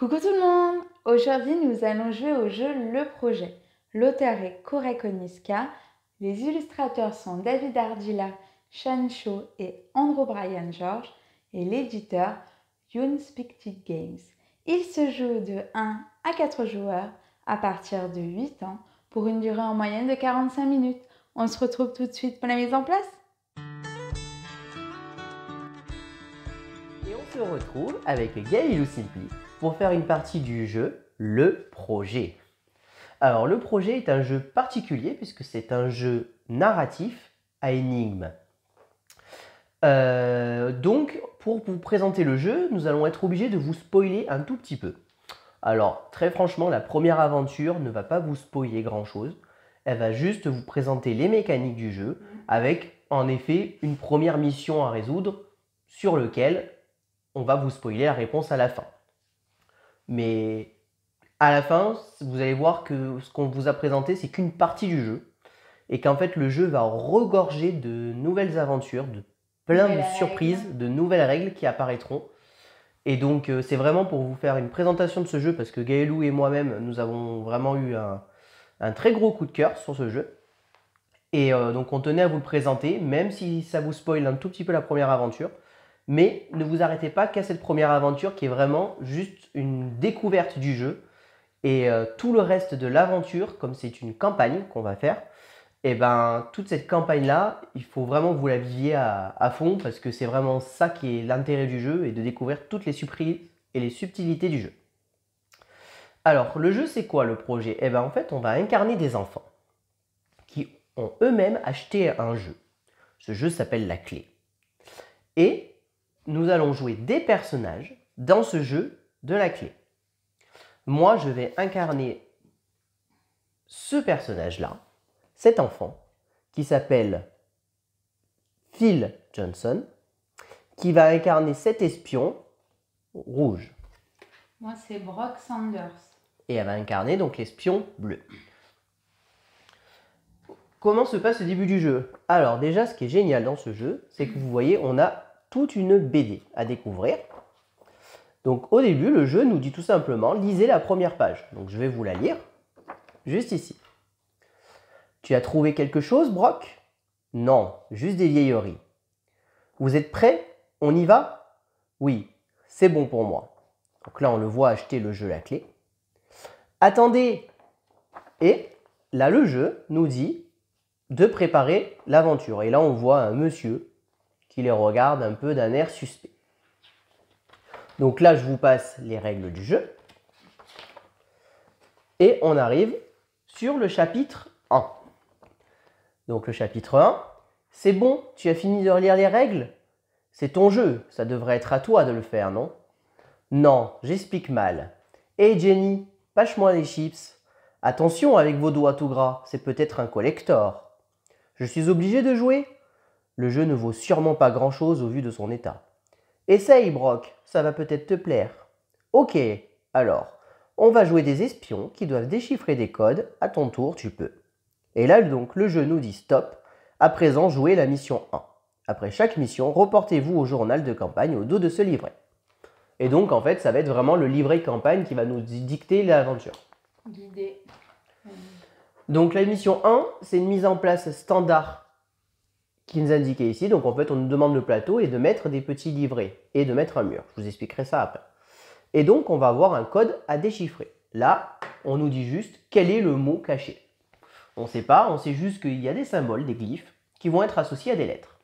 Coucou tout le monde! Aujourd'hui, nous allons jouer au jeu Le Projet. L'auteur est Corey Koniska, les illustrateurs sont David Ardila, Sean Shaw et Andrew Brian George et l'éditeur Unspected Games. Il se joue de 1 à 4 joueurs à partir de 8 ans pour une durée en moyenne de 45 minutes. On se retrouve tout de suite pour la mise en place. Et on se retrouve avec Gaël ou Simply pour faire une partie du jeu Le Projet. Alors le projet est un jeu particulier puisque c'est un jeu narratif à énigmes. Donc pour vous présenter le jeu, nous allons être obligés de vous spoiler un tout petit peu. Alors très franchement, la première aventure ne va pas vous spoiler grand chose. Elle va juste vous présenter les mécaniques du jeu avec en effet une première mission à résoudre sur lequel on va vous spoiler la réponse à la fin. Mais à la fin, vous allez voir que ce qu'on vous a présenté, c'est qu'une partie du jeu. Et qu'en fait, le jeu va regorger de nouvelles aventures, de plein de surprises, de nouvelles règles qui apparaîtront. Et donc, c'est vraiment pour vous faire une présentation de ce jeu, parce que Gaëlou et moi-même, nous avons vraiment eu un très gros coup de cœur sur ce jeu. Et donc, on tenait à vous le présenter, même si ça vous spoil un tout petit peu la première aventure. Mais ne vous arrêtez pas qu'à cette première aventure qui est vraiment juste une découverte du jeu. Et tout le reste de l'aventure, comme c'est une campagne qu'on va faire, et ben toute cette campagne-là, il faut vraiment que vous la viviez à fond parce que c'est vraiment ça qui est l'intérêt du jeu et de découvrir toutes les surprises et les subtilités du jeu. Alors, le jeu, c'est quoi le projet? Eh ben en fait, on va incarner des enfants qui ont eux-mêmes acheté un jeu. Ce jeu s'appelle La Clé. Et nous allons jouer des personnages dans ce jeu de La Clé. Moi, je vais incarner ce personnage-là, cet enfant, qui s'appelle Phil Johnson, qui va incarner cet espion rouge. Moi, c'est Brock Sanders. Et elle va incarner donc l'espion bleu. Comment se passe le début du jeu? Alors déjà, ce qui est génial dans ce jeu, c'est que vous voyez, on a toute une BD à découvrir. Donc au début, le jeu nous dit tout simplement, lisez la première page. Donc je vais vous la lire, juste ici. Tu as trouvé quelque chose, Brock? Non, juste des vieilleries. Vous êtes prêts? On y va? Oui, c'est bon pour moi. Donc là, on le voit acheter le jeu La Clé. Attendez! Et là, le jeu nous dit de préparer l'aventure. Et là, on voit un monsieur qui les regarde un peu d'un air suspect. Donc là, je vous passe les règles du jeu. Et on arrive sur le chapitre 1. Donc le chapitre 1, c'est bon, tu as fini de relire les règles? C'est ton jeu, ça devrait être à toi de le faire, non? Non, j'explique mal. Hé Jenny, pâche-moi les chips. Attention avec vos doigts tout gras, c'est peut-être un collector. Je suis obligé de jouer? Le jeu ne vaut sûrement pas grand-chose au vu de son état. Essaye, Brock, ça va peut-être te plaire. Ok, alors, on va jouer des espions qui doivent déchiffrer des codes. À ton tour, tu peux. Et là, donc, le jeu nous dit stop. À présent, jouez la mission 1. Après chaque mission, reportez-vous au journal de campagne au dos de ce livret. Et donc, en fait, ça va être vraiment le livret campagne qui va nous dicter l'aventure. Guidé. Donc, la mission 1, c'est une mise en place standard qui nous est indiquée ici. Donc, en fait, on nous demande le plateau et de mettre des petits livrets et de mettre un mur. Je vous expliquerai ça après. Et donc, on va avoir un code à déchiffrer. Là, on nous dit juste quel est le mot caché. On ne sait pas, on sait juste qu'il y a des symboles, des glyphes, qui vont être associés à des lettres.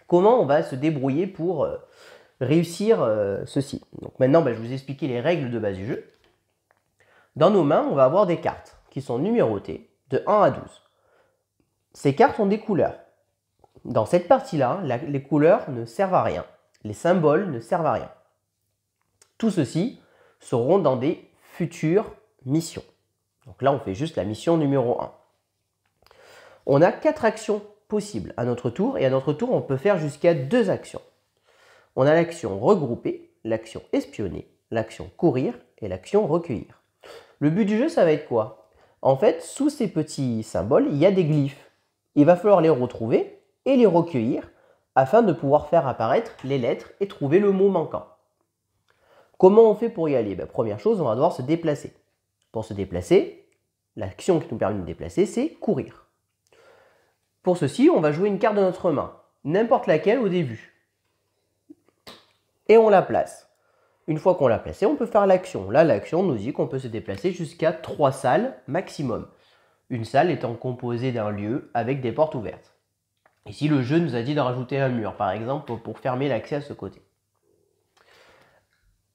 Comment on va se débrouiller pour réussir ceci? Donc maintenant, je vais vous expliquer les règles de base du jeu. Dans nos mains, on va avoir des cartes qui sont numérotées de 1 à 12. Ces cartes ont des couleurs. Dans cette partie-là, les couleurs ne servent à rien. Les symboles ne servent à rien. Tout ceci seront dans des futures missions. Donc là, on fait juste la mission numéro 1. On a 4 actions possibles à notre tour, et à notre tour, on peut faire jusqu'à 2 actions. On a l'action regrouper, l'action espionner, l'action courir et l'action recueillir. Le but du jeu, ça va être quoi? En fait, sous ces petits symboles, il y a des glyphes. Il va falloir les retrouver et les recueillir afin de pouvoir faire apparaître les lettres et trouver le mot manquant. Comment on fait pour y aller? Première chose, on va devoir se déplacer. Pour se déplacer, l'action qui nous permet de nous déplacer, c'est courir. Pour ceci, on va jouer une carte de notre main, n'importe laquelle au début. Et on la place. Une fois qu'on l'a placée, on peut faire l'action. Là, l'action nous dit qu'on peut se déplacer jusqu'à 3 salles maximum. Une salle étant composée d'un lieu avec des portes ouvertes. Ici, le jeu nous a dit de rajouter un mur, par exemple, pour fermer l'accès à ce côté.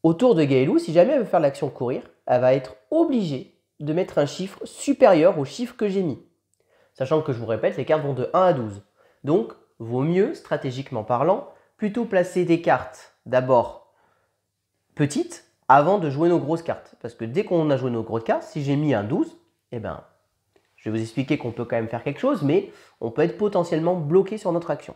Au tour de Gaëlou, si jamais elle veut faire l'action courir, elle va être obligée de mettre un chiffre supérieur au chiffre que j'ai mis. Sachant que, je vous répète, les cartes vont de 1 à 12. Donc, vaut mieux, stratégiquement parlant, plutôt placer des cartes d'abord petites avant de jouer nos grosses cartes. Parce que dès qu'on a joué nos grosses cartes, si j'ai mis un 12, eh ben, je vais vous expliquer qu'on peut quand même faire quelque chose, mais on peut être potentiellement bloqué sur notre action.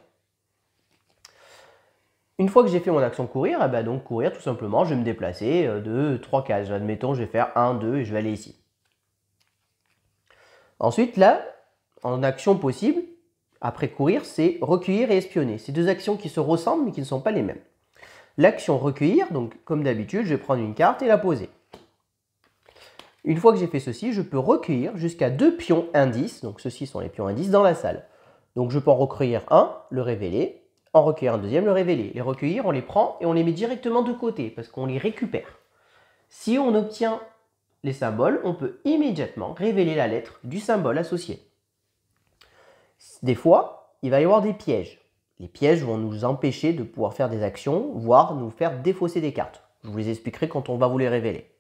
Une fois que j'ai fait mon action courir, eh ben donc courir tout simplement, je vais me déplacer de 3 cases. Admettons, je vais faire 1, 2 et je vais aller ici. Ensuite, là, en action possible, après courir, c'est recueillir et espionner. C'est deux actions qui se ressemblent mais qui ne sont pas les mêmes. L'action recueillir, donc comme d'habitude, je vais prendre une carte et la poser. Une fois que j'ai fait ceci, je peux recueillir jusqu'à 2 pions indices, donc ceux-ci sont les pions indices, dans la salle. Donc je peux en recueillir un, le révéler, en recueillir un deuxième, le révéler. Les recueillir, on les prend et on les met directement de côté, parce qu'on les récupère. Si on obtient les symboles, on peut immédiatement révéler la lettre du symbole associé. Des fois, il va y avoir des pièges. Les pièges vont nous empêcher de pouvoir faire des actions, voire nous faire défausser des cartes. Je vous les expliquerai quand on va vous les révéler.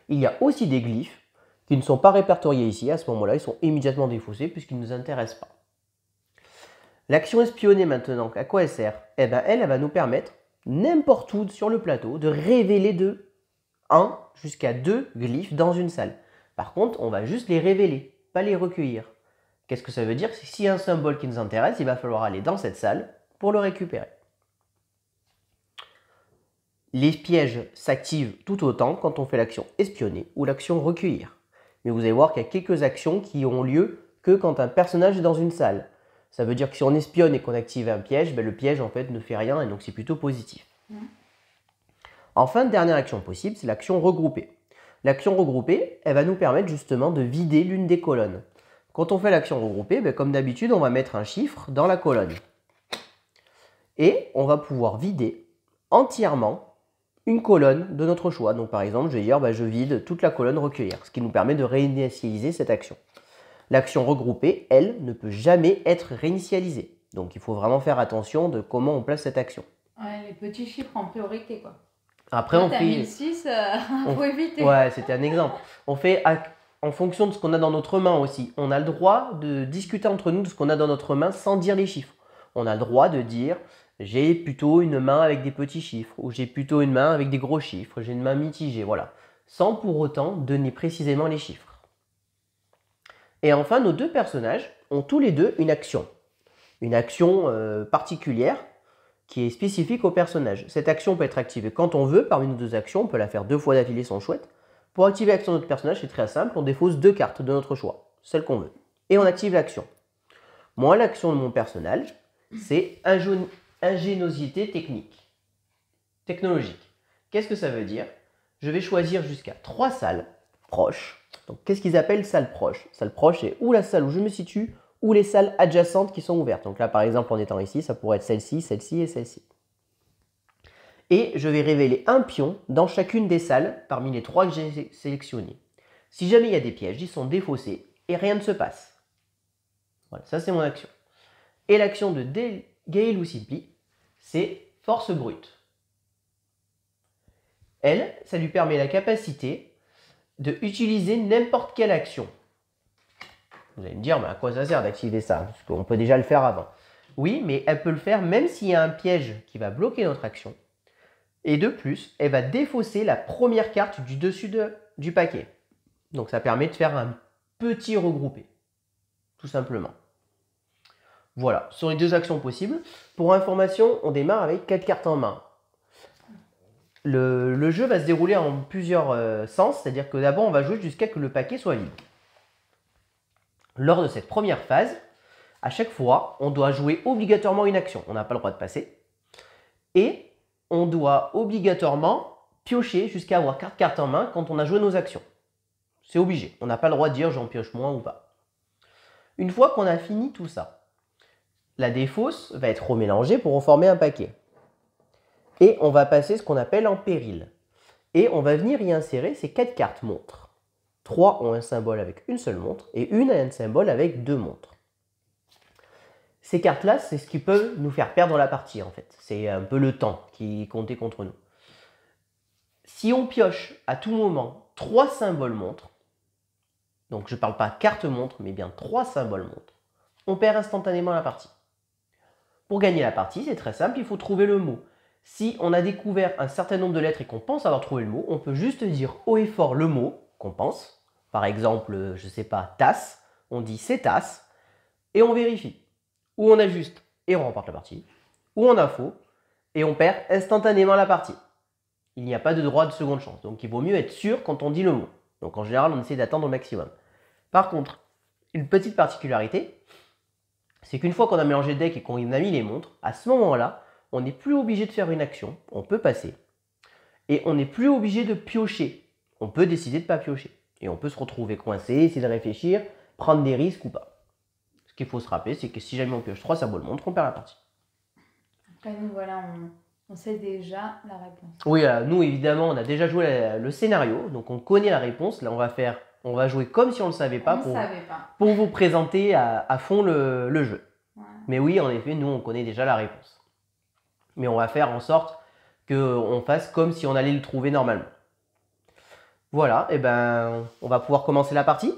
Il y a aussi des glyphes qui ne sont pas répertoriés ici. À ce moment-là, ils sont immédiatement défaussés puisqu'ils ne nous intéressent pas. L'action espionner maintenant, à quoi elle sert? Eh bien, elle va nous permettre, n'importe où sur le plateau, de révéler de 1 jusqu'à 2 glyphes dans une salle. Par contre, on va juste les révéler, pas les recueillir. Qu'est-ce que ça veut dire? C'est que s'il y a un symbole qui nous intéresse, il va falloir aller dans cette salle pour le récupérer. Les pièges s'activent tout autant quand on fait l'action espionner ou l'action recueillir. Mais vous allez voir qu'il y a quelques actions qui ont lieu que quand un personnage est dans une salle. Ça veut dire que si on espionne et qu'on active un piège, le piège en fait ne fait rien et donc c'est plutôt positif. Enfin, dernière action possible, c'est l'action regrouper. L'action regrouper, elle va nous permettre justement de vider l'une des colonnes. Quand on fait l'action regrouper, comme d'habitude, on va mettre un chiffre dans la colonne. Et on va pouvoir vider entièrement une colonne de notre choix. Donc par exemple, je vais dire je vide toute la colonne recueillir, ce qui nous permet de réinitialiser cette action. L'action regrouper, elle, ne peut jamais être réinitialisée. Donc il faut vraiment faire attention de comment on place cette action. Ouais, les petits chiffres en priorité, quoi. Après, on fait... 1006, faut éviter. Ouais, c'était un exemple. On fait en fonction de ce qu'on a dans notre main aussi. On a le droit de discuter entre nous de ce qu'on a dans notre main sans dire les chiffres. On a le droit de dire j'ai plutôt une main avec des petits chiffres ou j'ai plutôt une main avec des gros chiffres, j'ai une main mitigée, voilà. Sans pour autant donner précisément les chiffres. Et enfin, nos deux personnages ont tous les deux une action. Une action particulière qui est spécifique au personnage. Cette action peut être activée quand on veut. Parmi nos deux actions, on peut la faire 2 fois d'affilée sans chouette. Pour activer l'action de notre personnage, c'est très simple. On défausse 2 cartes de notre choix, celle qu'on veut. Et on active l'action. Moi, l'action de mon personnage, c'est ingéniosité technologique. Qu'est-ce que ça veut dire? Je vais choisir jusqu'à 3 salles proches. Donc, qu'est-ce qu'ils appellent salle proche? Salle proche, c'est ou la salle où je me situe, ou les salles adjacentes qui sont ouvertes. Donc là, par exemple, en étant ici, ça pourrait être celle-ci, celle-ci et celle-ci. Et je vais révéler un pion dans chacune des salles parmi les 3 que j'ai sélectionnées. Si jamais il y a des pièges, ils sont défaussés et rien ne se passe. Voilà, ça c'est mon action. Et l'action de Gaëlou Simply, c'est force brute. Elle, ça lui permet la capacité de utiliser n'importe quelle action. Vous allez me dire, à quoi ça sert d'activer ça? Parce qu'on peut déjà le faire avant. Oui, mais elle peut le faire même s'il y a un piège qui va bloquer notre action. Et de plus, elle va défausser la première carte du dessus du paquet. Donc ça permet de faire un petit regroupé. Tout simplement. Voilà, ce sont les 2 actions possibles. Pour information, on démarre avec 4 cartes en main. Le jeu va se dérouler en plusieurs sens, c'est-à-dire que d'abord on va jouer jusqu'à ce que le paquet soit vide. Lors de cette première phase, à chaque fois, on doit jouer obligatoirement une action. On n'a pas le droit de passer. Et on doit obligatoirement piocher jusqu'à avoir 4 cartes en main quand on a joué nos actions. C'est obligé. On n'a pas le droit de dire j'en pioche moins ou pas. Une fois qu'on a fini tout ça, la défausse va être remélangée pour reformer un paquet. Et on va passer ce qu'on appelle en péril. Et on va venir y insérer ces 4 cartes montres. 3 ont un symbole avec une seule montre et une a un symbole avec 2 montres. Ces cartes-là, c'est ce qui peut nous faire perdre la partie en fait. C'est un peu le temps qui comptait contre nous. Si on pioche à tout moment 3 symboles montres, donc je ne parle pas carte montre, mais bien 3 symboles montres, on perd instantanément la partie. Pour gagner la partie, c'est très simple, il faut trouver le mot. Si on a découvert un certain nombre de lettres et qu'on pense avoir trouvé le mot, on peut juste dire haut et fort le mot qu'on pense. Par exemple, je ne sais pas, tasse, on dit c'est tasse, et on vérifie. Ou on ajuste et on remporte la partie, ou on a faux et on perd instantanément la partie. Il n'y a pas de droit de seconde chance, donc il vaut mieux être sûr quand on dit le mot. Donc en général, on essaie d'attendre au maximum. Par contre, une petite particularité, c'est qu'une fois qu'on a mélangé le deck et qu'on a mis les montres, à ce moment-là, on n'est plus obligé de faire une action, on peut passer. Et on n'est plus obligé de piocher. On peut décider de ne pas piocher. Et on peut se retrouver coincé, essayer de réfléchir, prendre des risques ou pas. Ce qu'il faut se rappeler, c'est que si jamais on pioche 3 symboles montres, on perd la partie. Après, nous, voilà, on sait déjà la réponse. Oui, nous, évidemment, on a déjà joué le scénario, donc on connaît la réponse. Là, on va jouer comme si on ne le savait pas, pour vous présenter à fond le jeu. Ouais. Mais oui, en effet, nous, on connaît déjà la réponse. Mais on va faire en sorte qu'on fasse comme si on allait le trouver normalement. Voilà, et ben, on va pouvoir commencer la partie.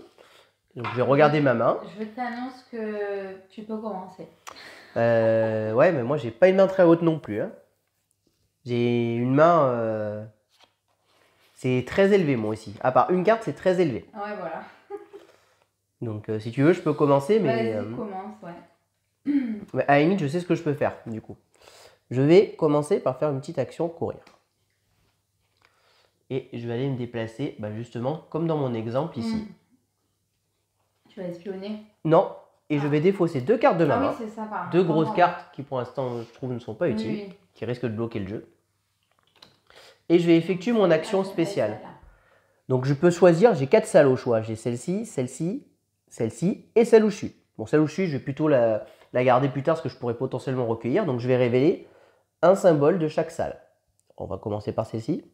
Donc, je vais regarder ma main. Je t'annonce que tu peux commencer. Ouais, mais moi, j'ai pas une main très haute non plus. Hein. J'ai une main... c'est très élevé, moi aussi. À part une carte, c'est très élevé. Ouais, voilà. Donc, si tu veux, je peux commencer, mais... Vas-y, commence, ouais. Mais à la limite, je sais ce que je peux faire, du coup. Je vais commencer par faire une petite action courir. Et je vais aller me déplacer, justement, comme dans mon exemple ici. Tu vas espionner? Non, et je vais défausser 2 cartes de ma main. Oui, c'est ça, pardon. 2 grosses cartes qui, pour l'instant, je trouve ne sont pas utiles, qui risquent de bloquer le jeu. Et je vais effectuer mon action spéciale. Donc je peux choisir, j'ai 4 salles au choix. J'ai celle-ci, celle-ci, celle-ci et celle où je suis. Bon, celle où je suis, je vais plutôt la garder plus tard parce que je pourrais potentiellement recueillir. Donc je vais révéler un symbole de chaque salle. On va commencer par celle-ci.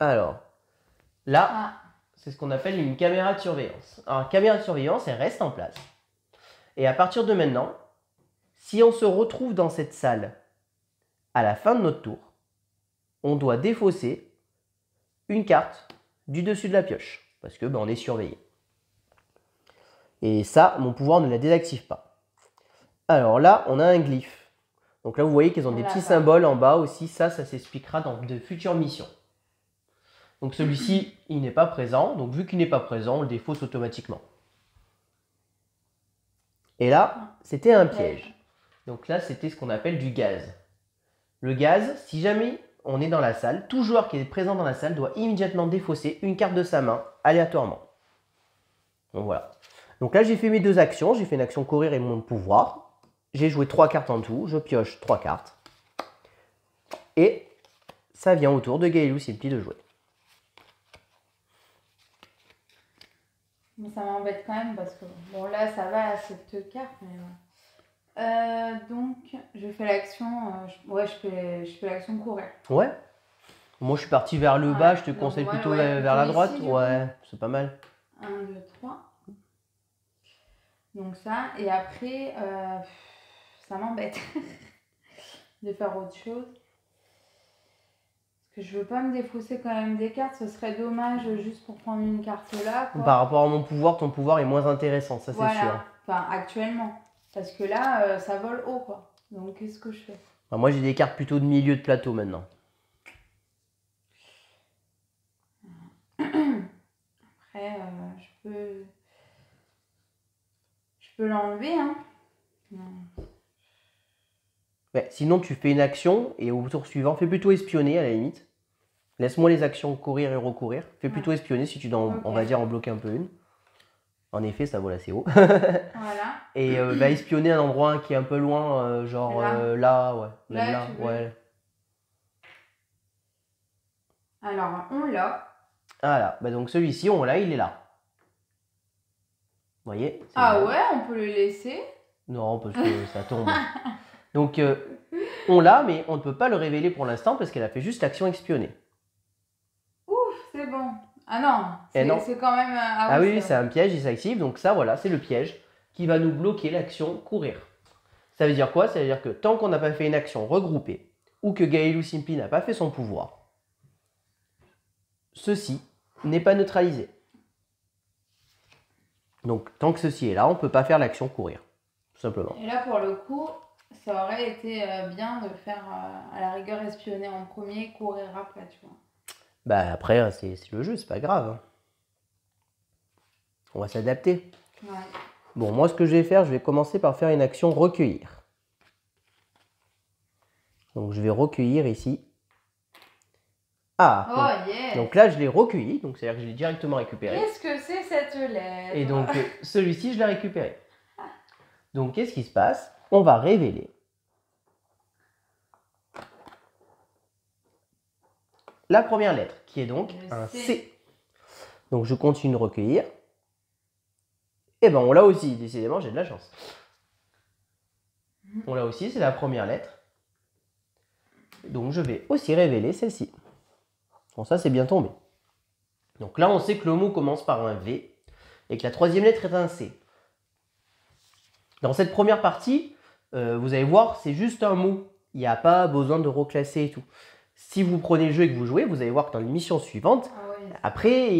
Alors, là, c'est ce qu'on appelle une caméra de surveillance. Alors, une caméra de surveillance, elle reste en place. Et à partir de maintenant, si on se retrouve dans cette salle à la fin de notre tour, on doit défausser une carte du dessus de la pioche. Parce que on est surveillé. Et ça, mon pouvoir ne la désactive pas. Alors là, on a un glyphe. Donc là, vous voyez qu'ils ont des petits symboles en bas aussi. Ça s'expliquera dans de futures missions. Donc celui-ci, il n'est pas présent. Donc vu qu'il n'est pas présent, on le défausse automatiquement. Et là, c'était un piège. Donc là, c'était ce qu'on appelle du gaz. Le gaz, si jamais on est dans la salle, tout joueur qui est présent dans la salle doit immédiatement défausser une carte de sa main, aléatoirement. Donc voilà. Donc là, j'ai fait mes 2 actions. J'ai fait une action courir et mon pouvoir. J'ai joué 3 cartes en tout. Je pioche 3 cartes. Et ça vient au tour de Gaëlou Simpli de jouer. Ça m'embête quand même parce que, bon là, ça va, cette carte, mais... donc, je fais l'action, je fais l'action courir. Ouais. Moi, je suis parti vers le bas, je te conseille plutôt vers la droite. Ouais, c'est pas mal. 1, 2, 3. Donc ça, et après, ça m'embête de faire autre chose. Parce que je veux pas me défausser quand même des cartes, ce serait dommage juste pour prendre une carte là, quoi. Par rapport à mon pouvoir, ton pouvoir est moins intéressant, ça c'est sûr. Enfin, actuellement. Parce que là, ça vole haut, quoi. Donc, qu'est-ce que je fais? Moi, j'ai des cartes plutôt de milieu de plateau maintenant. Après, je peux l'enlever, hein. Ouais, sinon, tu fais une action et au tour suivant, fais plutôt espionner à la limite. Laisse-moi les actions courir et recourir. Fais plutôt espionner si tu dois, on va dire, en bloquer un peu une. En effet, ça vole assez haut. Voilà. Et espionner un endroit qui est un peu loin, genre là, ouais. Là, ouais. Alors, on l'a. Voilà, bah donc celui-ci, on l'a, il est là. Vous voyez? Ah ouais, on peut le laisser? Non, parce que ça tombe. Donc, on l'a, mais on ne peut pas le révéler pour l'instant parce qu'elle a fait juste l'action espionner. Ouf, c'est bon. Ah non, Et non. c'est quand même... Ah oui, oui, c'est un piège, il s'active. Donc ça, voilà, c'est le piège qui va nous bloquer l'action courir. Ça veut dire quoi? Ça veut dire que tant qu'on n'a pas fait une action regroupée ou que Gaël ou Simpli n'a pas fait son pouvoir, ceci n'est pas neutralisé. Donc tant que ceci est là, on ne peut pas faire l'action courir, tout simplement. Et là, pour le coup, ça aurait été bien de faire à la rigueur espionner en premier, courir après, tu vois. Bah après, c'est le jeu, c'est pas grave. Hein. On va s'adapter. Ouais. Bon, moi ce que je vais faire, je vais commencer par faire une action recueillir. Donc je vais recueillir ici. Ah, oh yes. Donc là je l'ai recueilli, donc c'est-à-dire que je l'ai directement récupéré. Qu'est-ce que c'est cette lettre? Et donc celui-ci je l'ai récupéré. Donc qu'est-ce qui se passe? On va révéler la première lettre, qui est donc un C. Donc je continue de recueillir. Et ben on l'a aussi, décidément j'ai de la chance. On l'a aussi, c'est la première lettre. Donc je vais aussi révéler celle-ci. Bon, ça c'est bien tombé. Donc là on sait que le mot commence par un V et que la troisième lettre est un C. Dans cette première partie, vous allez voir, c'est juste un mot. Il n'y a pas besoin de reclasser et tout. Si vous prenez le jeu et que vous jouez, vous allez voir que dans l'émission suivante, après,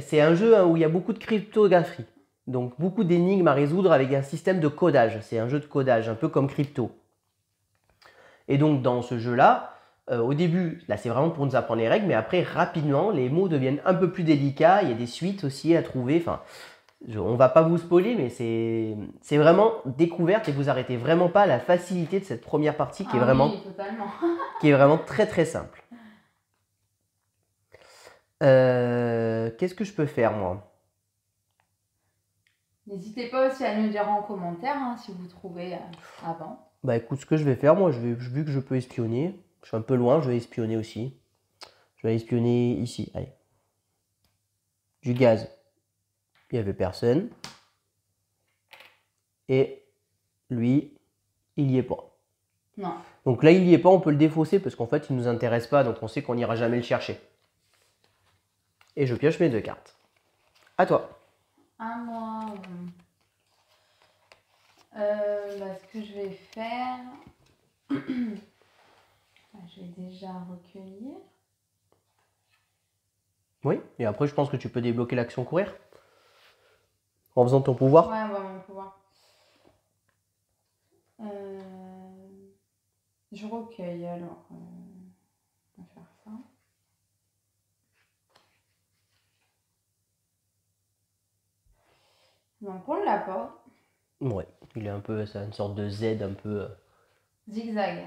c'est un jeu où il y a beaucoup de cryptographie. Donc beaucoup d'énigmes à résoudre avec un système de codage. C'est un jeu de codage, un peu comme Crypto. Et donc dans ce jeu-là, au début, là c'est vraiment pour nous apprendre les règles, mais après rapidement, les mots deviennent un peu plus délicats. Il y a des suites aussi à trouver. Enfin, on va pas vous spoiler, mais c'est vraiment découverte et vous arrêtez vraiment pas la facilité de cette première partie qui est vraiment, oui, totalement. qui est vraiment très très simple. Qu'est-ce que je peux faire moi? N'hésitez pas aussi à nous dire en commentaire hein, si vous trouvez avant. Bah écoute, ce que je vais faire, moi, vu que je peux espionner, je suis un peu loin, je vais espionner aussi. Je vais espionner ici, allez. Du gaz, il n'y avait personne. Et lui, il n'y est pas. Non. Donc là, il n'y est pas, on peut le défausser parce qu'en fait, il ne nous intéresse pas, donc on sait qu'on n'ira jamais le chercher. Et je pioche mes 2 cartes. À toi. À moi. Ce que je vais faire, je vais déjà recueillir. Oui, et après, je pense que tu peux débloquer l'action courir. En faisant ton pouvoir. Ouais, mon pouvoir. Je recueille alors. On va faire ça. Donc on l'a pas. Ouais, il est un peu, c'est une sorte de Z un peu. Zigzag.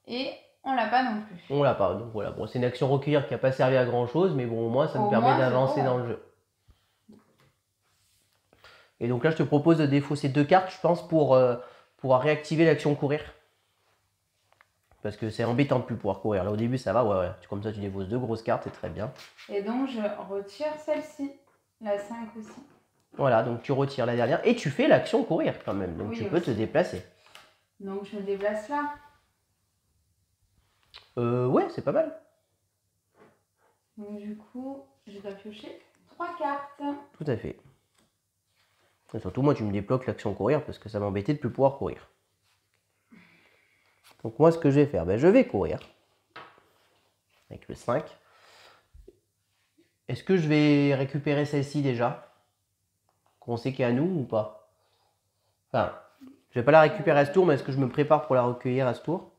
Et on l'a pas non plus. On l'a pas, donc voilà. Bon, c'est une action recueillir qui n'a pas servi à grand chose, mais bon, au moins ça me permet d'avancer dans le jeu. Et donc là, je te propose de défausser 2 cartes, je pense, pour réactiver l'action courir. Parce que c'est embêtant de plus pouvoir courir. Là, au début, ça va, ouais. Comme ça, tu défausses 2 grosses cartes, c'est très bien. Et donc, je retire celle-ci, la 5 aussi. Voilà, donc tu retires la dernière et tu fais l'action courir quand même. Donc oui, tu peux te déplacer. Donc je me déplace là. Ouais, c'est pas mal. Donc du coup, je dois piocher 3 cartes. Tout à fait. Et surtout, moi, tu me débloques l'action courir parce que ça m'embêtait de plus pouvoir courir. Donc moi, ce que je vais faire, je vais courir. Avec le 5. Est-ce que je vais récupérer celle-ci déjà? Qu'on sait qu'elle est à nous ou pas? Enfin, je vais pas la récupérer à ce tour, mais est-ce que je me prépare pour la recueillir à ce tour?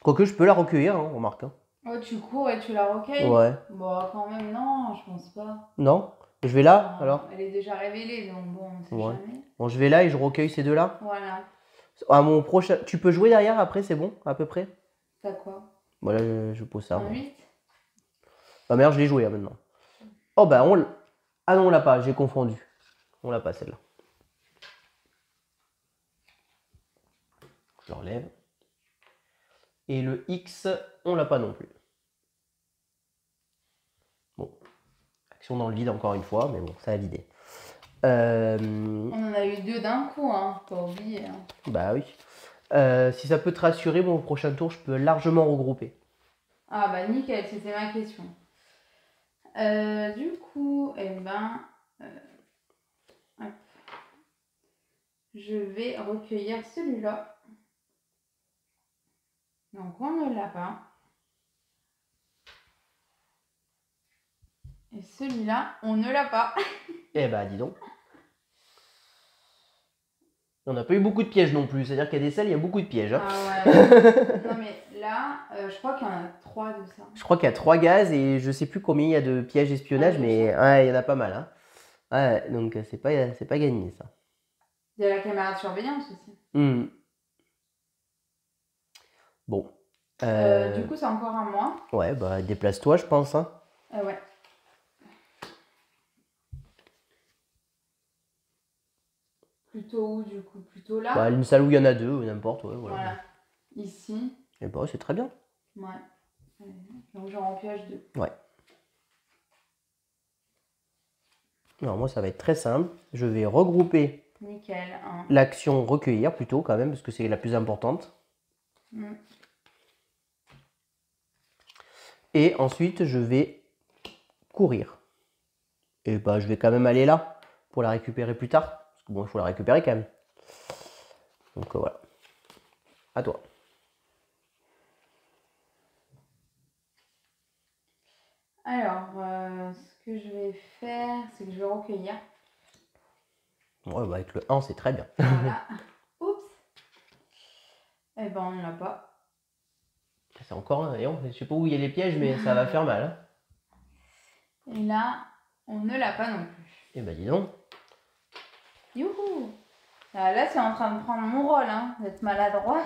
Quoique je peux la recueillir, hein, remarque. Hein. Oh, tu cours et tu la recueilles? Ouais. Bon, quand même, non, je pense pas. Non? Je vais là, alors? Elle est déjà révélée, donc bon, on sait jamais. Bon, je vais là et je recueille ces deux-là? Voilà. À mon prochain... Tu peux jouer derrière après, c'est bon, à peu près? T'as quoi? Bon, là, je pose ça. Un 8? Ah merde, je l'ai joué maintenant. Oh bah, on... Ah non, on l'a pas, j'ai confondu. On l'a pas, celle-là. Je l'enlève. Et le X, on l'a pas non plus. Bon, action dans le vide encore une fois, mais bon, ça a vidé. On en a eu 2 d'un coup, hein, pas oublier. Hein. Bah oui. Si ça peut te rassurer, bon, au prochain tour, je peux largement regrouper. Ah bah nickel, c'était ma question. Du coup, eh ben, hop. Je vais recueillir celui-là. Donc on ne l'a pas. Et celui-là, on ne l'a pas. Eh bah dis donc. On n'a pas eu beaucoup de pièges non plus, c'est-à-dire qu'il y a des salles, il y a beaucoup de pièges. Hein. Ah ouais. Non mais là, je crois qu'il y en a 3 de ça. Je crois qu'il y a 3 gaz et je sais plus combien il y a de pièges espionnage, mais ouais, il y en a pas mal. Hein. Ouais, donc c'est pas gagné ça. Il y a la caméra de surveillance aussi. Bon. Du coup, c'est encore à moi. Ouais, bah déplace-toi, je pense. Hein. Ouais. Plutôt où du coup? Plutôt là? Bah, une salle où il y en a 2, ou n'importe, ouais, voilà. Ici. Et bah c'est très bien. Ouais. Donc j'en pioche 2. Ouais. Alors moi ça va être très simple. Je vais regrouper Nickel. Hein. L'action recueillir plutôt quand même, parce que c'est la plus importante. Et ensuite je vais courir. Et bah je vais quand même aller là pour la récupérer plus tard. Parce que bon, il faut la récupérer quand même. Donc voilà. À toi. Alors, ce que je vais faire, c'est que je vais recueillir. Ouais, bah avec le 1, c'est très bien. Voilà. Oups. Eh ben, on ne l'a pas. C'est encore un. Je sais pas où il y a les pièges, mais ça va faire mal. Hein. Et là, on ne l'a pas non plus. Et bah dis donc. Youhou. Là, c'est en train de prendre mon rôle, hein, d'être maladroit.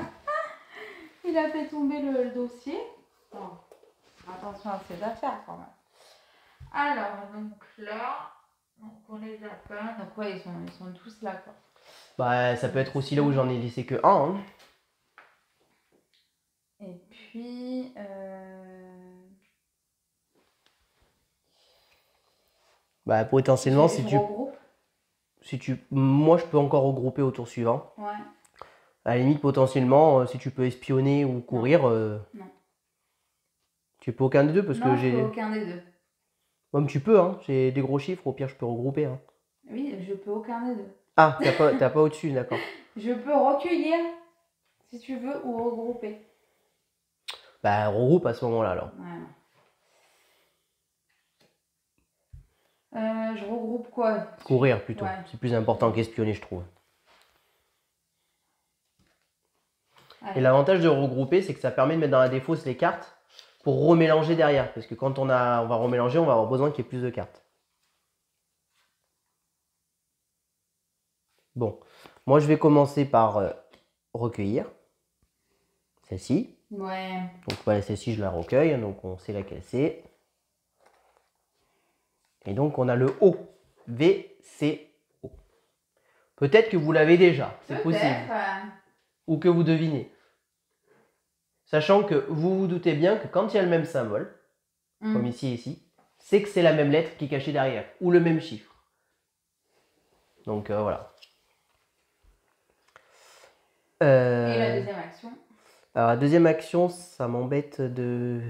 Il a fait tomber le dossier. Bon. Attention à ses affaires quand même. Alors, donc là, donc on les a pas. Donc ouais, ils sont tous là quoi. Bah ça peut être aussi là où j'en ai laissé que un. Hein. Et puis... Bah potentiellement moi je peux encore regrouper au tour suivant. Ouais. À la limite potentiellement si tu peux espionner ou courir. Non. Tu peux aucun des deux parce que j'ai. Non, je peux aucun des deux. Même tu peux, hein. J'ai des gros chiffres, au pire je peux regrouper. Hein. Oui, je peux aucun des deux. Ah, t'as pas au-dessus, d'accord. Je peux recueillir, si tu veux, ou regrouper. Bah, regroupe à ce moment-là, alors. Ouais. Je regroupe quoi? Courir, plutôt. Ouais. C'est plus important qu'espionner, je trouve. Allez. Et l'avantage de regrouper, c'est que ça permet de mettre dans la défausse les cartes pour remélanger derrière. Parce que quand on va remélanger, on va avoir besoin qu'il y ait plus de cartes. Bon, moi je vais commencer par recueillir celle-ci. Ouais. Donc voilà, celle-ci je la recueille, donc on sait laquelle c'est. Et donc on a le O, V, C, O. Peut-être que vous l'avez déjà, c'est possible. Ou que vous devinez. Sachant que vous vous doutez bien que quand il y a le même symbole, comme ici et ici, c'est que c'est la même lettre qui est cachée derrière, ou le même chiffre. Donc voilà. Et la deuxième action? Alors la deuxième action, ça m'embête de...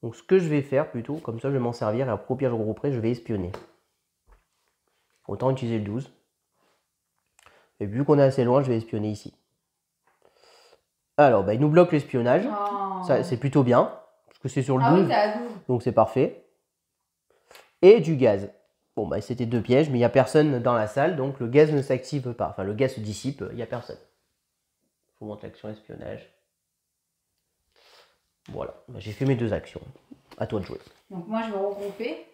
Donc ce que je vais faire plutôt, comme ça je vais m'en servir, et après au pire je regrouperai, je vais espionner. Autant utiliser le 12. Et vu qu'on est assez loin, je vais espionner ici. Alors, bah, il nous bloque l'espionnage. Oh. C'est plutôt bien, parce que c'est sur le 12, oui, à 12. donc c'est parfait. Et du gaz. Bon, bah, c'était 2 pièges, mais il n'y a personne dans la salle, donc le gaz ne s'active pas. Enfin, le gaz se dissipe, il n'y a personne. Je vous montre l'action espionnage. Voilà, bah, j'ai fait mes 2 actions. À toi de jouer. Donc moi, je vais regrouper.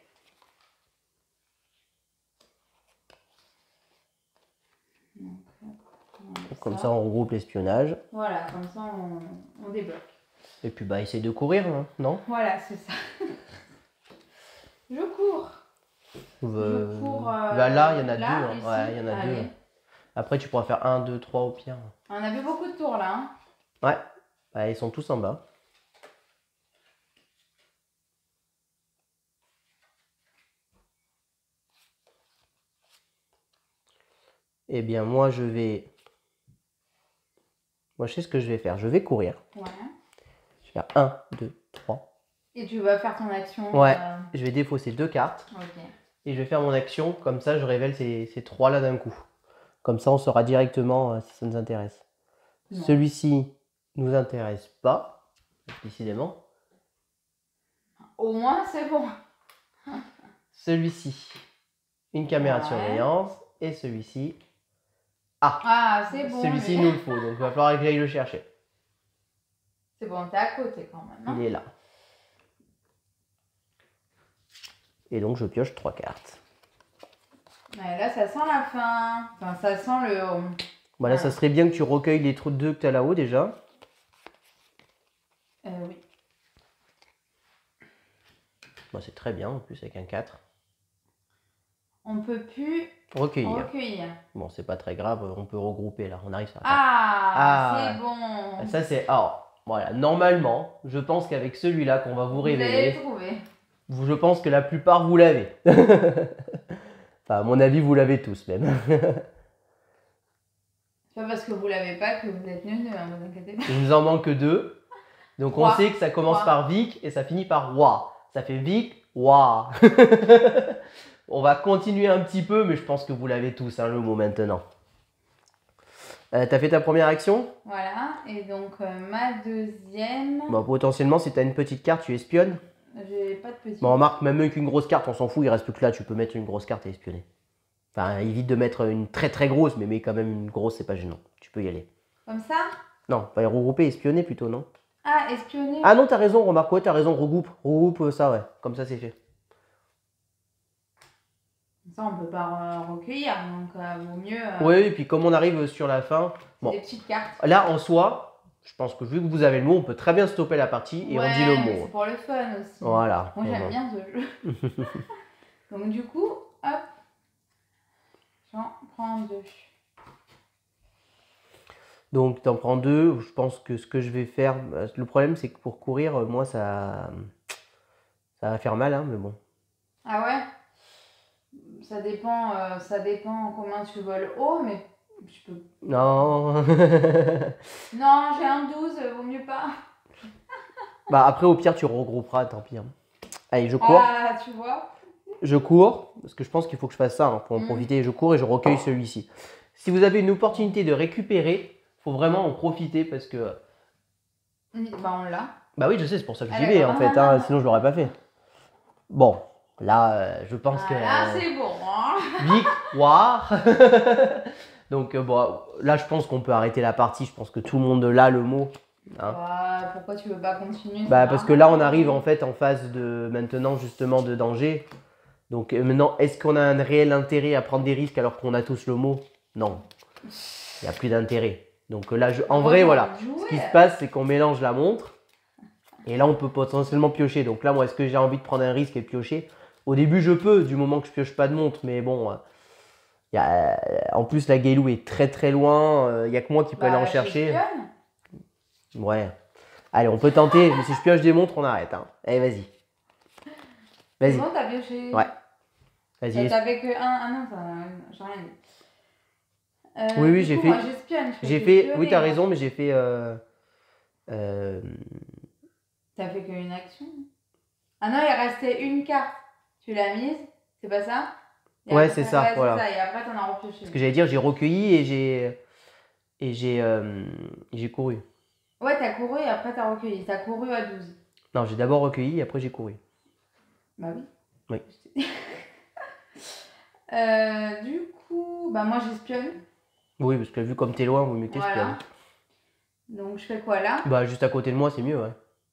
Donc, comme ça, on regroupe l'espionnage. Voilà, comme ça, on débloque. Et puis, bah, essaye de courir, hein, non? Voilà, c'est ça. Je cours. Je cours. Bah, là, il y en a là, 2. Hein. Ici. Ouais, il y en a Allez. 2. Après, tu pourras faire 1, 2, 3 au pire. On a fait beaucoup de tours là. Hein. Ouais. Bah, ils sont tous en bas. Eh bien, moi, je sais ce que je vais faire. Je vais courir. Ouais. Je vais faire 1, 2, 3. Et tu vas faire ton action. Ouais, je vais défausser 2 cartes. Ok. Et je vais faire mon action. Comme ça, je révèle ces 3 là d'un coup. Comme ça, on saura directement si ça nous intéresse. Non. Celui-ci nous intéresse pas, décidément. Au moins, c'est bon. Celui-ci, une caméra de Ouais. surveillance. Et celui-ci, Ah, c'est bon. celui-ci mais- nous le faut. Donc, il va falloir que j'aille le chercher. C'est bon, t'es à côté quand même. Hein. Il est là. Et donc, je pioche 3 cartes. Ouais, là, ça sent la fin. Enfin, ça sent le. Bah là, ça serait bien que tu recueilles les trous de 2 que tu as là-haut déjà. Oui. Bah, c'est très bien en plus avec un 4. On peut plus Recueillir. recueillir. Bon, c'est pas très grave, on peut regrouper là. On arrive sur la Ah, c'est fin. bon. Ça, c'est. Alors, voilà, normalement, je pense qu'avec celui-là qu'on va vous révéler, Vous l'avez trouvé. je pense que la plupart vous l'avez. Enfin, à mon avis, vous l'avez tous même. C'est pas parce que vous l'avez pas que vous êtes nul, hein, vous inquiétez pas. Il nous en manque 2. Donc, on Roi. sait que ça commence Roi. par Vic et ça finit par Roi. Ça fait Vic, Roi. On va continuer un petit peu, mais je pense que vous l'avez tous, hein, le mot maintenant. T'as fait ta première action? Voilà, et donc ma deuxième. Bon, potentiellement, si t'as une petite carte, tu espionnes. J'ai pas de petit. Bon, remarque, même avec une grosse carte, on s'en fout, il reste plus que là, tu peux mettre une grosse carte et espionner. Enfin, évite de mettre une très très grosse, mais mets quand même une grosse, c'est pas gênant. Tu peux y aller. Comme ça? Non, pas regrouper, espionner plutôt, non? Ah, espionner. Ah non, t'as raison, remarque, ouais, t'as raison, regroupe. Regroupe ça, ouais. Comme ça, c'est fait. Ça, on peut pas recueillir, donc vaut mieux. Oui, et puis comme on arrive sur la fin, bon, Des petites cartes. là, en soi, je pense que vu que vous avez le mot, on peut très bien stopper la partie et on dit le mais mot. c'est pour le fun aussi. Voilà. Moi, j'aime bien ce jeu. Donc, du coup, hop. J'en prends 2. Donc, t'en prends 2. Je pense que ce que je vais faire, le problème, c'est que pour courir, moi, ça va faire mal, hein, mais bon. Ah ouais? Ça dépend combien tu voles haut, mais je peux. Non. Non, j'ai un 12, vaut mieux pas. Bah après, au pire, tu regrouperas, tant pis. Hein. Allez, je cours. Ah, tu vois? Je cours, parce que je pense qu'il faut que je fasse ça, hein, pour en profiter. Je cours et je recueille celui-ci. Si vous avez une opportunité de récupérer, faut vraiment en profiter parce que... Bah, on l'a. Bah oui, je sais, c'est pour ça que Ah, j'y vais, en d'accord. fait. Hein, sinon, je l'aurais pas fait. Bon, là, je pense que... Là, c'est bon. Hein. Victoire. Donc, bon, là, je pense qu'on peut arrêter la partie. Je pense que tout le monde l'a le mot. Hein. Bah, pourquoi tu veux pas continuer? Bah, parce que là, on arrive en fait en phase de maintenant justement de danger. Donc maintenant, est-ce qu'on a un réel intérêt à prendre des risques alors qu'on a tous le mot? Non, il n'y a plus d'intérêt. Donc là, en vrai, voilà, ce qui se passe, c'est qu'on mélange la montre. Et là, on peut potentiellement piocher. Donc là, moi, est-ce que j'ai envie de prendre un risque et de piocher? Au début, je peux, du moment que je pioche pas de montre. Mais bon, en plus, la Gailou est très très loin. Il n'y a que moi qui peux aller en chercher. Ouais. Allez, on peut tenter, mais si je pioche des montres, on arrête. Hein. Allez, vas-y. Vas-y. C'est bon, t'as pioché? Ouais. Vas-y. T'avais que un. Ah non, j'ai rien dit. Oui, j'ai fait. Moi, j'espionne. J'ai fait. Oui, t'as raison, mais j'ai fait. T'as fait qu'une action? Ah non, il restait une carte. Tu l'as mise? C'est pas ça? Ouais, c'est ça. Ouais, voilà. c'est ça. Et après, t'en as repioché. Ce que j'allais dire, j'ai recueilli et j'ai couru. Ouais, t'as couru et après t'as recueilli. T'as couru à 12. Non, j'ai d'abord recueilli et après j'ai couru. Bah oui. Oui. Du coup, bah moi j'espionne. Oui, parce que vu comme t'es loin, vaut mieux que t'espionnes. Voilà. Donc je fais quoi là? Bah juste à côté de moi, c'est mieux, ouais.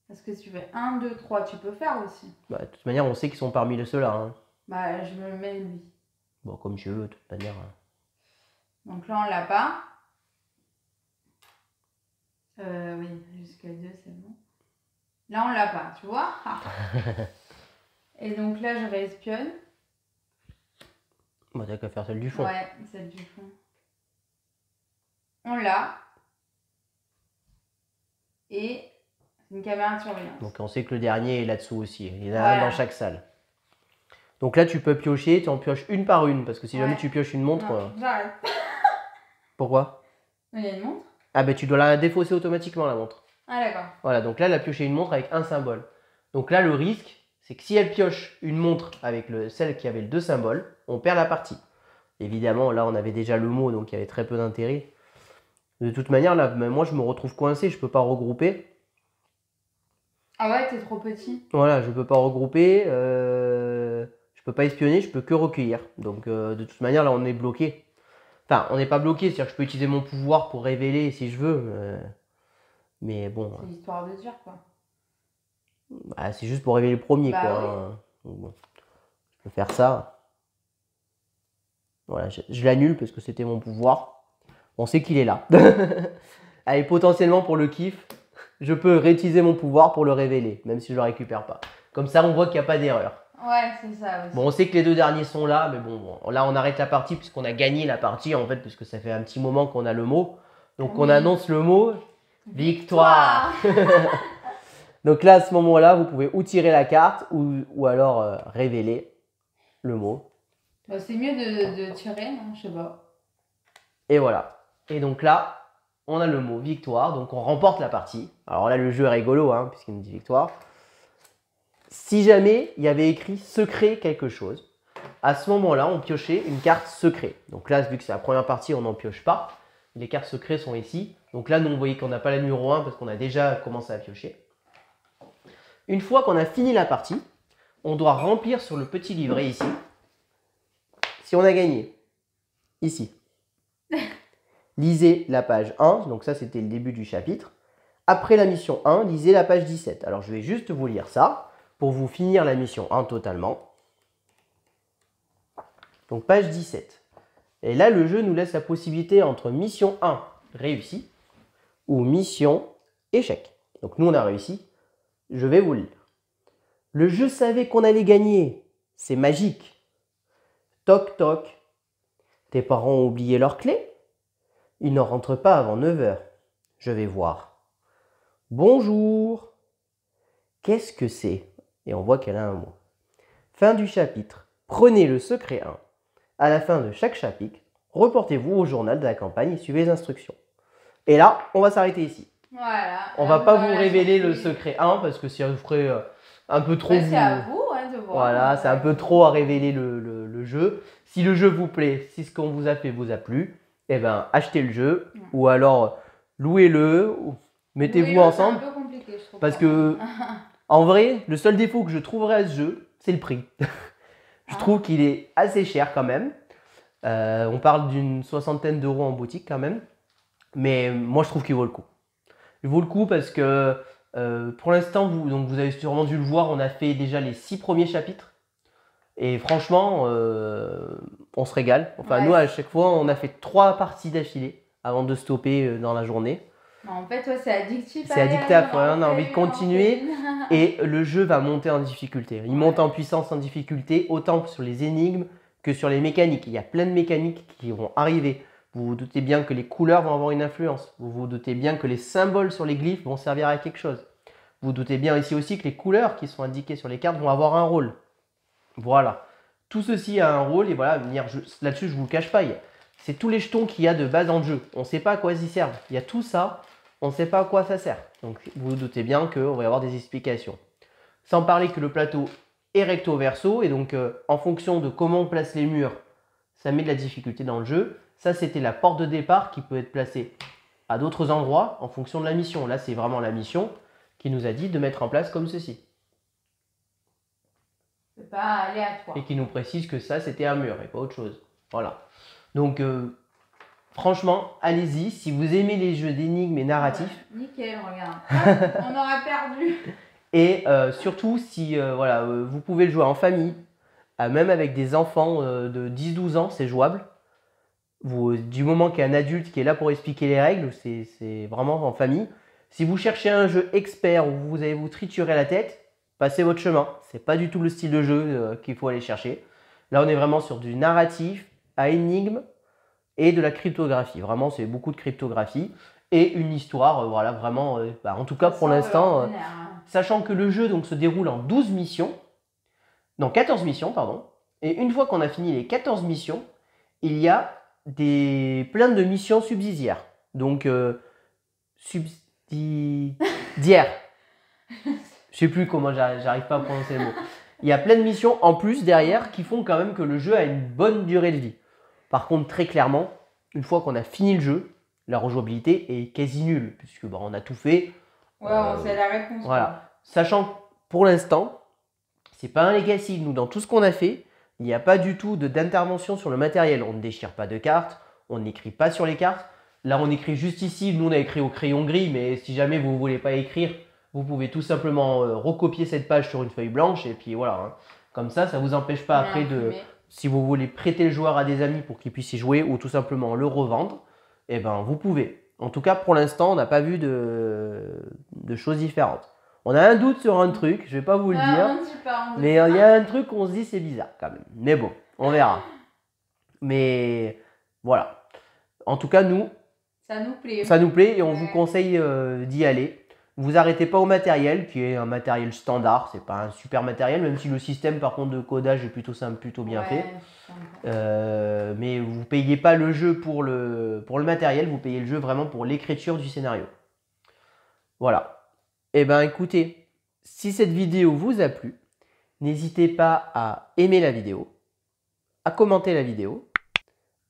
Parce que si tu fais 1, 2, 3, tu peux faire aussi. Bah de toute manière, on sait qu'ils sont parmi ceux-là. Hein. Bah je me mets lui. Bon, comme tu veux, de toute manière. Donc là on l'a pas. Oui, jusqu'à 2 c'est bon. Là on l'a pas, tu vois? Et donc là je réespionne. Bah t'as qu'à faire celle du fond. Ouais, celle du fond. On l'a. et une caméra de surveillance. Donc on sait que le dernier est là-dessous aussi. Il y en a un Voilà. dans chaque salle. Donc là, tu peux piocher, tu en pioches une par une, parce que si jamais Ouais. tu pioches une montre... Non, j'arrête. Pourquoi? Il y a une montre? Ah ben tu dois la défausser automatiquement, la montre. Ah d'accord. Voilà, donc là, elle a pioché une montre avec un symbole. Donc là, le risque, c'est que si elle pioche une montre avec celle qui avait les 2 symboles, on perd la partie. Évidemment, là, on avait déjà le mot, donc il y avait très peu d'intérêt. De toute manière, là, moi, je me retrouve coincé, je ne peux pas regrouper. Ah ouais, t'es trop petit. Voilà, je ne peux pas regrouper, je ne peux pas espionner, je peux que recueillir. Donc, de toute manière, là, on est bloqué. Enfin, on n'est pas bloqué, c'est-à-dire que je peux utiliser mon pouvoir pour révéler si je veux. Mais bon, C'est histoire de dire quoi. bah, c'est juste pour révéler le premier, Bah quoi. oui. Hein. Donc, bon, je peux faire ça. Voilà, je l'annule parce que c'était mon pouvoir. On sait qu'il est là. Allez, potentiellement pour le kiff, je peux réutiliser mon pouvoir pour le révéler, même si je ne le récupère pas. Comme ça, on voit qu'il n'y a pas d'erreur. Ouais, c'est ça aussi. Bon, on sait que les 2 derniers sont là, mais bon, là, on arrête la partie puisqu'on a gagné la partie, en fait, puisque ça fait un petit moment qu'on a le mot. Donc, on Oui. annonce le mot victoire. Donc là, à ce moment-là, vous pouvez ou tirer la carte ou alors révéler le mot. Bah, c'est mieux de tirer, non? Je sais pas. Et voilà. Et donc là, on a le mot victoire, donc on remporte la partie. Alors là, le jeu est rigolo, hein, puisqu'il nous dit victoire. Si jamais il y avait écrit secret quelque chose, à ce moment-là, on piochait une carte secret. Donc là, vu que c'est la première partie, on n'en pioche pas. Les cartes secrets sont ici. Donc là, nous, vous voyez qu'on n'a pas la numéro 1 parce qu'on a déjà commencé à piocher. Une fois qu'on a fini la partie, on doit remplir sur le petit livret ici. Si on a gagné, ici. Lisez la page 1, donc ça c'était le début du chapitre. Après la mission 1, lisez la page 17. Alors je vais juste vous lire ça pour vous finir la mission 1 totalement. Donc page 17. Et là le jeu nous laisse la possibilité entre mission 1 réussi ou mission échec. Donc nous on a réussi. Je vais vous le lire. Le jeu savait qu'on allait gagner. C'est magique. Toc toc. Tes parents ont oublié leurs clés? Ils ne rentrent pas avant 9 h. Je vais voir. Bonjour. Qu'est-ce que c'est? Et on voit qu'elle a un mot. Fin du chapitre. Prenez le secret 1. À la fin de chaque chapitre, reportez-vous au journal de la campagne et suivez les instructions. Et là, on va s'arrêter ici. Voilà. On va pas vous révéler le secret 1 parce que ça vous ferait un peu trop... Bah, c'est à vous de voir. Voilà, c'est un peu trop à révéler le jeu. Si le jeu vous plaît, si ce qu'on vous a fait vous a plu, eh ben, achetez le jeu ou alors louez-le, mettez-vous ensemble. C'est un peu compliqué, je trouve. Parce que, en vrai, le seul défaut que je trouverais à ce jeu, c'est le prix. Je trouve qu'il est assez cher quand même. On parle d'une 60aine d'euros en boutique quand même. Mais moi, je trouve qu'il vaut le coup. Il vaut le coup parce que pour l'instant, vous avez sûrement dû le voir, on a fait déjà les 6 premiers chapitres. Et franchement, on se régale. Enfin, nous, à chaque fois, on a fait 3 parties d'affilée avant de stopper dans la journée. En fait, ouais, c'est addictif. C'est addictif, on a envie de continuer. Et le jeu va monter en difficulté. Il monte en puissance, en difficulté, autant sur les énigmes que sur les mécaniques. Il y a plein de mécaniques qui vont arriver. Vous vous doutez bien que les couleurs vont avoir une influence. Vous vous doutez bien que les symboles sur les glyphes vont servir à quelque chose. Vous vous doutez bien ici aussi que les couleurs qui sont indiquées sur les cartes vont avoir un rôle. Voilà. Tout ceci a un rôle et voilà, là-dessus je ne vous le cache pas. C'est tous les jetons qu'il y a de base dans le jeu. On ne sait pas à quoi ils servent. Il y a tout ça, on ne sait pas à quoi ça sert. Donc vous vous doutez bien qu'on va y avoir des explications. Sans parler que le plateau est recto verso et donc en fonction de comment on place les murs, ça met de la difficulté dans le jeu. Ça, c'était la porte de départ qui peut être placée à d'autres endroits en fonction de la mission. Là, c'est vraiment la mission qui nous a dit de mettre en place comme ceci. C'est pas aléatoire. Et qui nous précise que ça, c'était un mur et pas autre chose. Voilà. Donc, franchement, allez-y. Si vous aimez les jeux d'énigmes et narratifs. Ouais, nickel, regarde. On aura perdu. Et surtout, si voilà, vous pouvez le jouer en famille, même avec des enfants de 10-12 ans, c'est jouable. Du moment qu'il y a un adulte qui est là pour expliquer les règles, c'est vraiment en famille. Si vous cherchez un jeu expert où vous allez vous triturer la tête, passez votre chemin. C'est pas du tout le style de jeu qu'il faut aller chercher. Là, on est vraiment sur du narratif à énigme et de la cryptographie. Vraiment, c'est beaucoup de cryptographie. et une histoire, voilà, vraiment, en tout cas pour l'instant, sachant que le jeu donc, se déroule en 12 missions, non 14 missions, pardon, et une fois qu'on a fini les 14 missions, il y a plein de missions subsidiaires, donc subsidiaires, je sais plus comment, j'arrive pas à prononcer le mot. Il y a plein de missions en plus derrière qui font quand même que le jeu a une bonne durée de vie. Par contre, très clairement, une fois qu'on a fini le jeu, la rejouabilité est quasi nulle, puisque on a tout fait. Ouais, on sait la réponse. Voilà. Sachant que pour l'instant, c'est pas un legacy. Nous, dans tout ce qu'on a fait, il n'y a pas du tout d'intervention sur le matériel. On ne déchire pas de cartes, on n'écrit pas sur les cartes. Là, on écrit juste ici. Nous, on a écrit au crayon gris, mais si jamais vous ne voulez pas écrire, vous pouvez tout simplement recopier cette page sur une feuille blanche et puis voilà. Hein. Comme ça ne vous empêche pas après de, si vous voulez prêter le joueur à des amis pour qu'ils puissent y jouer ou tout simplement le revendre, eh ben vous pouvez. En tout cas, pour l'instant, on n'a pas vu de choses différentes. On a un doute sur un truc, je ne vais pas vous le dire, mais il y a un truc où on se dit c'est bizarre quand même. Mais bon, on verra. Mais voilà. En tout cas, nous, ça nous plaît. Ça nous plaît et on vous conseille d'y aller. Vous arrêtez pas au matériel, qui est un matériel standard. C'est pas un super matériel, même si le système par contre de codage est plutôt simple, plutôt bien fait. Mais vous ne payez pas le jeu pour le matériel, vous payez le jeu vraiment pour l'écriture du scénario. Voilà. Et ben écoutez, si cette vidéo vous a plu, n'hésitez pas à aimer la vidéo, à commenter la vidéo,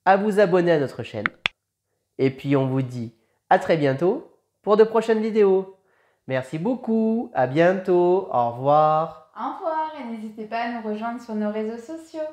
à vous abonner à notre chaîne. Et puis on vous dit à très bientôt pour de prochaines vidéos. Merci beaucoup, à bientôt, au revoir. Au revoir et n'hésitez pas à nous rejoindre sur nos réseaux sociaux.